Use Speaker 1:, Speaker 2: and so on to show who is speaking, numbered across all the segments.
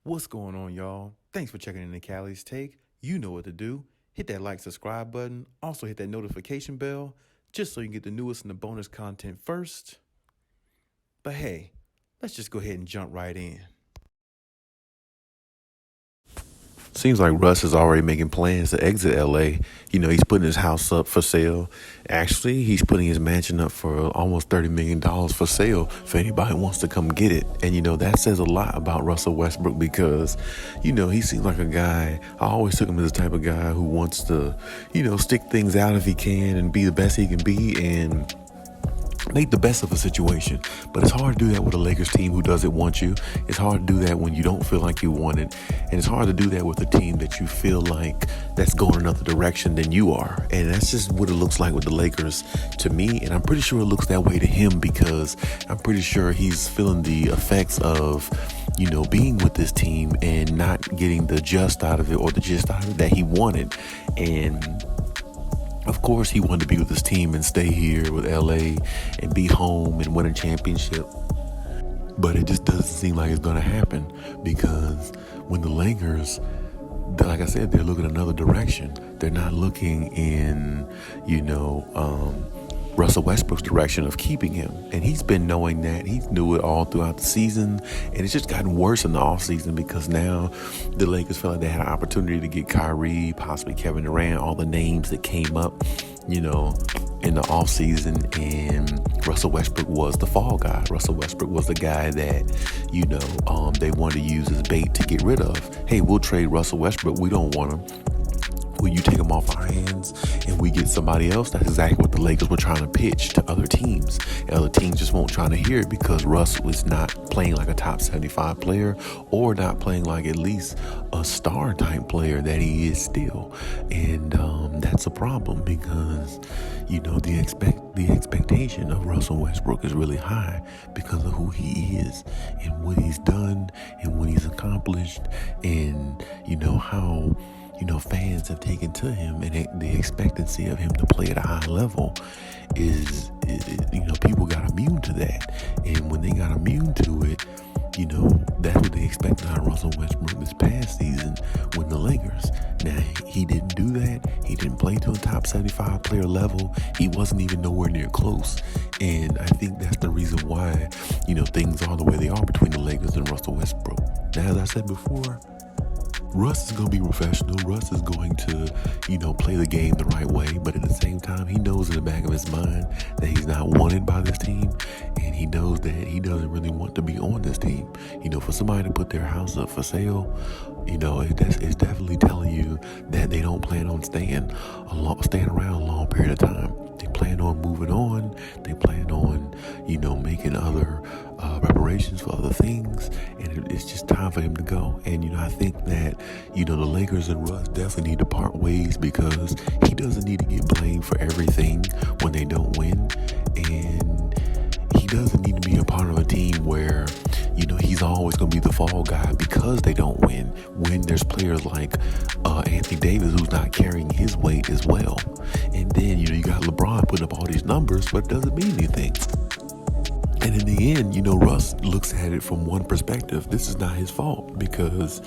Speaker 1: What's going on, y'all? Thanks for checking in the Khaliis Take. You know what to do. Hit that like, subscribe button. Also hit that notification bell just so you can get the newest and the bonus content first. But hey, let's just go ahead and jump right in. Seems like Russ is already making plans to exit LA. He's putting his house up for sale. Actually, he's putting his mansion up for almost $30 million for sale if anybody wants to come get it. And, that says a lot about Russell Westbrook because, he seems like a guy. I always took him as the type of guy who wants to, stick things out if he can and be the best he can be and make the best of a situation. But it's hard to do that with a Lakers team who doesn't want you. It's hard to do that when you don't feel like you want it. And it's hard to do that with a team that you feel like that's going another direction than you are. And that's just what it looks like with the Lakers to me. And I'm pretty sure it looks that way to him because I'm pretty sure he's feeling the effects of, being with this team and not getting the just out of it or the gist out of it that he wanted. And of course, he wanted to be with his team and stay here with LA and be home and win a championship. But it just doesn't seem like it's going to happen because when the Lakers, like I said, they're looking another direction. They're not looking in, Russell Westbrook's direction of keeping him. And he's been knowing that. He knew it all throughout the season. And it's just gotten worse in the offseason because now the Lakers felt like they had an opportunity to get Kyrie, possibly Kevin Durant, all the names that came up, in the offseason. And Russell Westbrook was the fall guy. Russell Westbrook was the guy that, they wanted to use as bait to get rid of. Hey, we'll trade Russell Westbrook. We don't want him. Will you take him off our hands and we get somebody else? That's exactly what the Lakers were trying to pitch to other teams. And other teams just won't try to hear it because Russ was not playing like a top 75 player or not playing like at least a star type player that he is still. And that's a problem because, the expectation of Russell Westbrook is really high because of who he is and what he's done and what he's accomplished and, how fans have taken to him and the expectancy of him to play at a high level is people got immune to that. And when they got immune to it, that's what they expected out of Russell Westbrook this past season with the Lakers. Now, he didn't do that. He didn't play to a top 75 player level. He wasn't even nowhere near close. And I think that's the reason why, things are the way they are between the Lakers and Russell Westbrook. Now, as I said before, Russ is going to be professional. Russ is going to, play the game the right way. But at the same time, he knows in the back of his mind that he's not wanted by this team. And he knows that he doesn't really want to be on this team. For somebody to put their house up for sale, it's definitely telling you that they don't plan on staying around a long period of time. They plan on moving on. They plan on, making other preparations for other things. And it's just time for him to go. And, I think that, the Lakers and Russ definitely need to part ways because he doesn't need to get blamed for everything when they don't win. And he doesn't need to be a part of a team where, he's always going to be the fall guy because they don't win. When there's players like Anthony Davis who's not carrying his weight as well. And then, you got LeBron putting up all these numbers, but it doesn't mean anything. And in the end, Russ looks at it from one perspective. This is not his fault because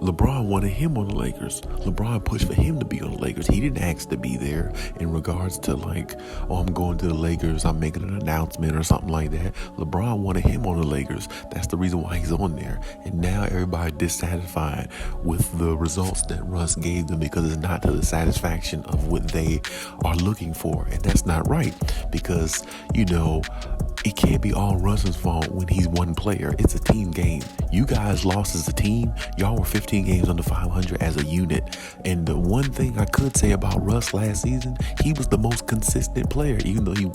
Speaker 1: LeBron wanted him on the Lakers. LeBron pushed for him to be on the Lakers. He didn't ask to be there in regards to I'm going to the Lakers, I'm making an announcement or something like that. LeBron wanted him on the Lakers. That's the reason why he's on there. And now everybody dissatisfied with the results that Russ gave them because it's not to the satisfaction of what they are looking for. And that's not right because, it can't be all Russ's fault when he's one player. It's a team game. You guys lost as a team. Y'all were 15 games under 500 as a unit. And the one thing I could say about Russ last season, he was the most consistent player, even though he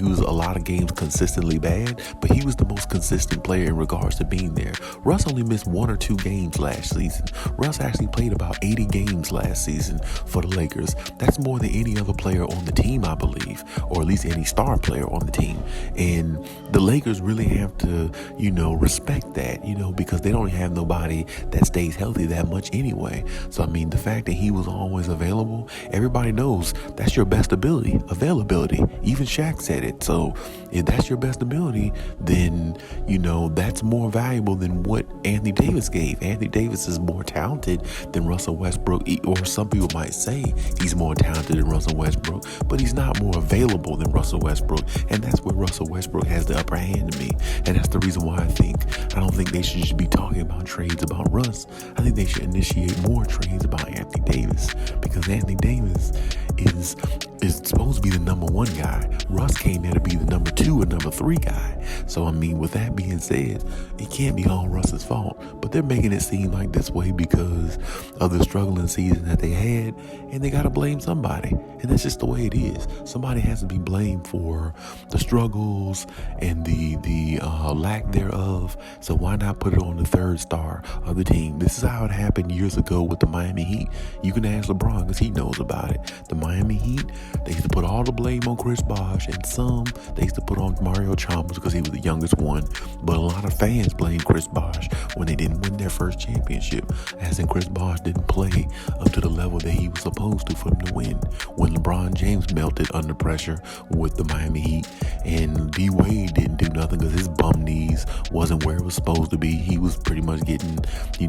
Speaker 1: was a lot of games consistently bad, but he was the most consistent player in regards to being there. Russ only missed 1 or 2 games last season. Russ actually played about 80 games last season for the Lakers. That's more than any other player on the team, I believe, or at least any star player on the team. And the Lakers really have to, respect that, because they don't have nobody that stays healthy that much anyway. So, I mean, the fact that he was always available, everybody knows that's your best availability. Even Shaq said it. So if that's your best ability, then, that's more valuable than what Anthony Davis gave. Anthony Davis is more talented than Russell Westbrook, or some people might say he's more talented than Russell Westbrook, but he's not more available than Russell Westbrook. And that's where Russell Westbrook has the upper hand to me. And that's the reason why I don't think they should just be talking about trades about Russ. I think they should initiate more trades about Anthony Davis, because Anthony Davis is supposed to be the number one guy. Russ came there to be the number two and number three guy. So, I mean, with that being said, it can't be all Russ's fault. But they're making it seem like this way because of the struggling season that they had, and they got to blame somebody. And that's just the way it is. Somebody has to be blamed for the struggles and the lack thereof. So why not put it on the third star of the team? This is how it happened years ago with the Miami Heat. You can ask LeBron because he knows about it. The Miami Heat, they used to put all the blame on Chris Bosh, and some they used to put on Mario Chalmers because he was the youngest one. But a lot of fans blamed Chris Bosh when they didn't win their first championship, as in Chris Bosh didn't play up to the level that he was supposed to for them to win. When LeBron James melted under pressure with the Miami Heat, and D Wade didn't do nothing because his bum knees wasn't where it was supposed to be. He was pretty much getting,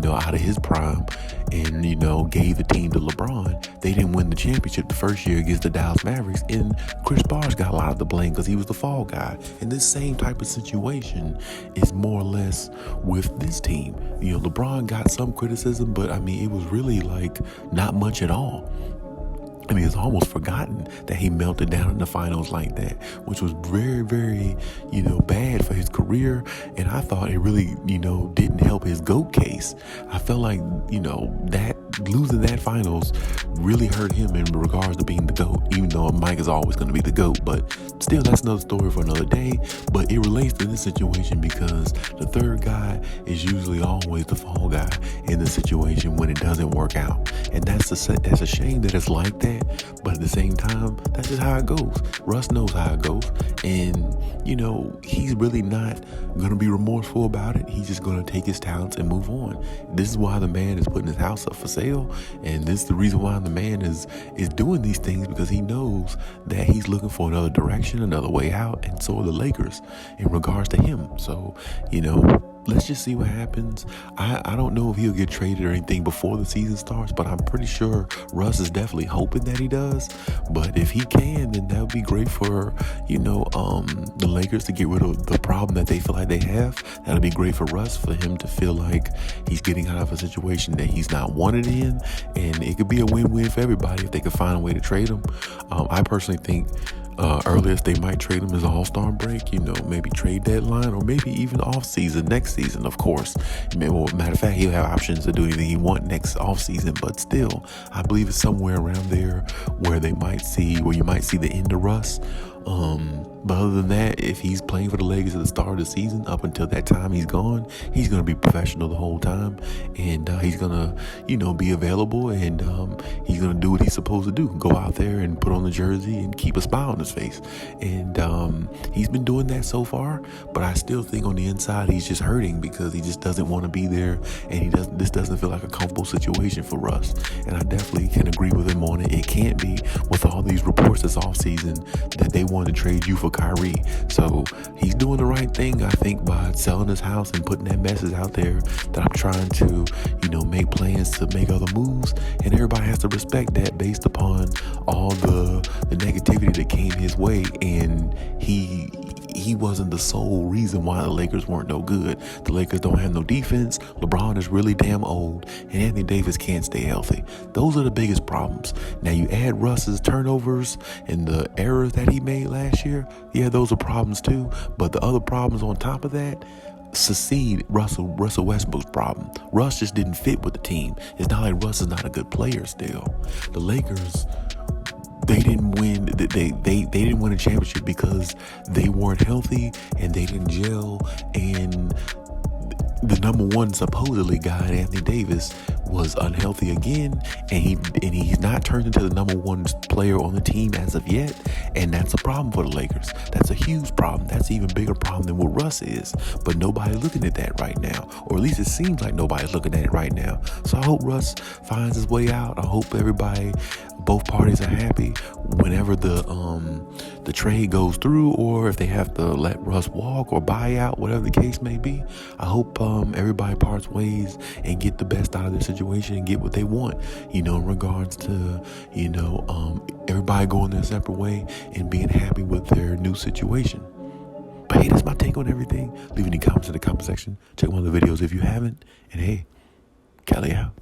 Speaker 1: out of his prime, and, gave the team to LeBron. They didn't win the championship the first year against the Dallas Mavericks, and Chris Bosh got a lot of the blame because he was the fall guy. And this same type of situation is more or less with this team. LeBron got some criticism, but I mean, it was really like not much at all. I mean, it's almost forgotten that he melted down in the finals like that, which was very, very, bad for his career. And I thought it really, didn't help his GOAT case. I felt like, that losing that finals really hurt him in regards to being the GOAT, even though Mike is always going to be the GOAT. But still, that's another story for another day. But it relates to this situation because the third guy is usually always the fall guy in the situation when it doesn't work out. And that's a shame that it's like that. But at the same time, that's just how it goes. Russ knows how it goes. And, he's really not going to be remorseful about it. He's just going to take his talents and move on. This is why the man is putting his house up for sale. And this is the reason why the man is doing these things, because he knows that he's looking for another direction, another way out. And so are the Lakers in regards to him. So, let's just see what happens. I don't know if he'll get traded or anything before the season starts, but I'm pretty sure Russ is definitely hoping that he does. But if he can, then that would be great for, the Lakers to get rid of the problem that they feel like they have. That'll be great for Russ, for him to feel like he's getting out of a situation that he's not wanted in. And it could be a win-win for everybody if they could find a way to trade him. I personally think earliest they might trade him as an all-star break, maybe trade deadline, or maybe even off-season, next season, of course. Matter of fact, he'll have options to do anything he wants next off-season, but still, I believe it's somewhere around there where you might see the end of Russ. But other than that, if he's playing for the Lakers at the start of the season, up until that time he's gone, he's going to be professional the whole time. And he's going to, be available, and he's going to do what he's supposed to do. Go out there and put on the jersey and keep a smile on his face. And he's been doing that so far. But I still think on the inside he's just hurting because he just doesn't want to be there. And this doesn't feel like a comfortable situation for Russ. And I definitely can agree with him on it. It can't be, with all these reports this offseason that they want to trade you for Kyrie. So he's doing the right thing, I think, by selling his house and putting that message out there that I'm trying to, make plans to make other moves. And everybody has to respect that based upon all the negativity that came his way. And he wasn't the sole reason why the Lakers weren't no good. The Lakers don't have no defense. LeBron is really damn old, and Anthony Davis can't stay healthy. Those are the biggest problems. Now you add Russ's turnovers and the errors that he made last year. Yeah, those are problems too. But the other problems on top of that succeed Russell Westbrook's problem. Russ just didn't fit with the team. It's not like Russ is not a good player still. The Lakers, they didn't win. They didn't win a championship because they weren't healthy and they didn't gel. And the number one supposedly guy, Anthony Davis, was unhealthy again, and he's not turned into the number one player on the team as of yet, and that's a problem for the Lakers. That's a huge problem. That's an even bigger problem than what Russ is, but nobody's looking at that right now, or at least it seems like nobody's looking at it right now. So I hope Russ finds his way out. I hope both parties are happy whenever the trade goes through, or if they have to let Russ walk or buy out, whatever the case may be. I hope everybody parts ways and get the best out of their situation and get what they want, in regards to, everybody going their separate way and being happy with their new situation. But hey, that's my take on everything. Leave any comments in the comment section. Check one of the videos if you haven't. And hey, Khaliis out.